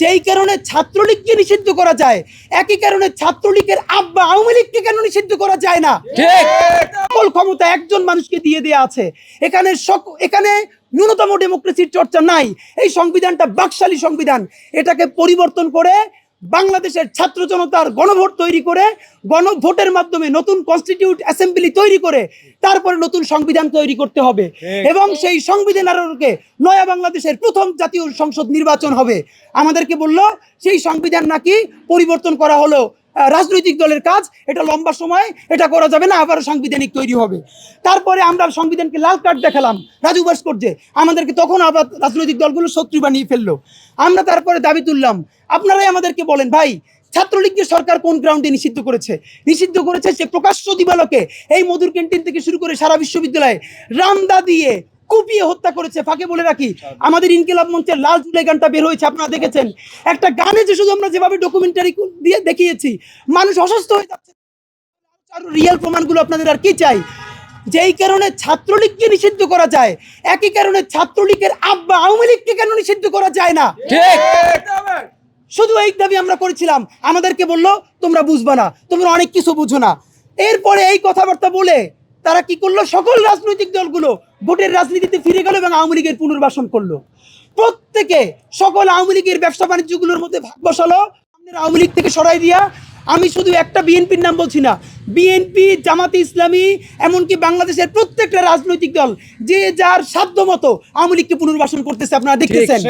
যেই কারণে ছাত্রলীগকে নিষিদ্ধ করা যায়, একই কারণে ছাত্রলীগের আব্বা আওয়ামী লীগকে কেন নিষিদ্ধ করা যায় না? ঠিক। সকল ক্ষমতা একজন মানুষকে দিয়ে দেয়া আছে। এখানে ন্যূনতম ডেমোক্রেসির চর্চা নাই। এই সংবিধানটা বাকশালী সংবিধান। এটাকে পরিবর্তন করে বাংলাদেশের ছাত্র জনতার গণভোট তৈরি করে, গণভোটের মাধ্যমে নতুন কনস্টিটিউট অ্যাসেম্বলি তৈরি করে তারপরে নতুন সংবিধান তৈরি করতে হবে এবং সেই সংবিধান আরোকে নয়া বাংলাদেশের প্রথম জাতীয় সংসদ নির্বাচন হবে। আমাদেরকে বলল সেই সংবিধান নাকি পরিবর্তন করা হলো রাজনৈতিক দলের কাজ, এটা লম্বা সময়, এটা করা যাবে না, আবার সাংবিধানিক তৈরি হবে। তারপরে আমরা সংবিধানকে লাল কার্ড দেখালাম রাজু ভাস্কর্যে, আমাদেরকে তখন আবার রাজনৈতিক দলগুলো শত্রু বানিয়ে ফেললো। আমরা তারপরে দাবি তুললাম, আপনারাই আমাদেরকে বলেন ভাই, ছাত্রলীগকে সরকার কোন গ্রাউন্ডে নিষিদ্ধ করেছে? নিষিদ্ধ করেছে সে প্রকাশ্য দিবালোকে এই মধুর ক্যান্টিন থেকে শুরু করে সারা বিশ্ববিদ্যালয়ে রামদা দিয়ে কুপিয়ে হত্যা করেছে। ফাঁকে বলে রাখি, আমাদের ইনকিলাব মঞ্চের লাল জুলাই গানটা বের হয়েছে, আপনারা দেখেছেন। একটা গানে যে শুধু আমরা যেভাবে ডকুমেন্টারি দিয়ে দেখিয়েছি, মানুষ অসুস্থ হয়ে যাচ্ছে। রিয়েল প্রমাণগুলো আপনাদের আর কি চাই? যেই কারণে ছাত্রলীগকে নিষিদ্ধ করা যায়, একই কারণে ছাত্রলীগের আব্বা আওয়ামী লীগকে কেন নিষিদ্ধ করা যায় না? ঠিক। শুধু এই দাবি আমরা করেছিলাম। আমাদেরকে বললো তোমরা বুঝবা না, তোমরা অনেক কিছু বুঝো না। এরপরে এই কথাবার্তা বলে তারা কি করলো, সকল রাজনৈতিক দলগুলো ভোটের রাজনীতিতে ফিরে গেল এবং আওয়ামী লীগের পুনর্বাসন করলো। প্রত্যেকে সকল আওয়ামী লীগের ব্যবসা বাণিজ্যগুলোর মধ্যে ভাগ বসালো, আওয়ামী লীগ থেকে সরাই দিয়া। আমি শুধু একটা বিএনপির নাম বলছি না, বিএনপি, জামাতে ইসলামী, এমনকি বাংলাদেশের প্রত্যেকটা রাজনৈতিক দল যে যার সাধ্য মতো আওয়ামী লীগকে পুনর্বাসন করতেছে, আপনারা দেখতেছেন।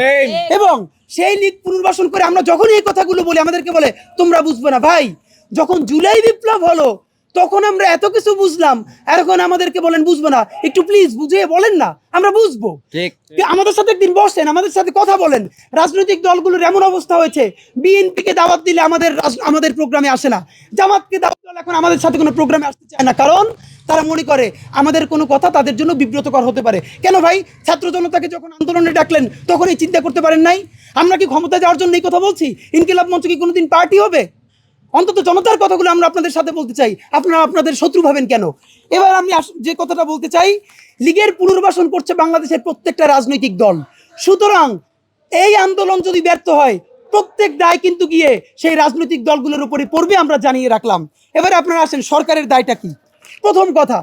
এবং সেই লীগ পুনর্বাসন করে আমরা যখন এই কথাগুলো বলি, আমাদেরকে বলে তোমরা বুঝবে না। ভাই, যখন জুলাই বিপ্লব হলো তখন আমরা এত কিছু বুঝলাম, এখন আমাদেরকে বলেন বুঝবো না। একটু প্লিজ বুঝিয়ে বলেন না, আমরা বুঝবো। ঠিক। আমাদের সাথে একদিন বসেন, আমাদের সাথে কথা বলেন। রাজনৈতিক দলগুলোর এমন অবস্থা হয়েছে, বিএনপিকে দাওয়াত দিলে আমাদের প্রোগ্রামে আসে না, জামাতকে দাওয়াত দিলে এখন আমাদের সাথে কোনো প্রোগ্রামে আসতে চায় না, কারণ তারা মনে করে আমাদের কোনো কথা তাদের জন্য বিব্রতকর হতে পারে। কেন ভাই, ছাত্র জনতাকে যখন আন্দোলনে ডাকলেন তখন এই চিন্তা করতে পারেন নাই? আমরা কি ক্ষমতা যাওয়ার জন্য এই কথা বলছি? ইনকিলাব মঞ্চ কি কোনোদিন পার্টি হবে? অন্তত জনতার কথাগুলো আমরা আপনাদের সাথে বলতে চাই, আপনারা আপনাদের শত্রু ভাবেন কেন? এবার আমি যে কথাটা বলতে চাই, লীগের পুনর্বাসন করছে বাংলাদেশের প্রত্যেকটা রাজনৈতিক দল। সুতরাং এই আন্দোলন যদি ব্যর্থ হয়, প্রত্যেক দায় কিন্তু গিয়ে সেই রাজনৈতিক দলগুলোর উপরে পড়বে, আমরা জানিয়ে রাখলাম। এবারে আপনারা আসেন, সরকারের দায়টা কি? প্রথম কথা,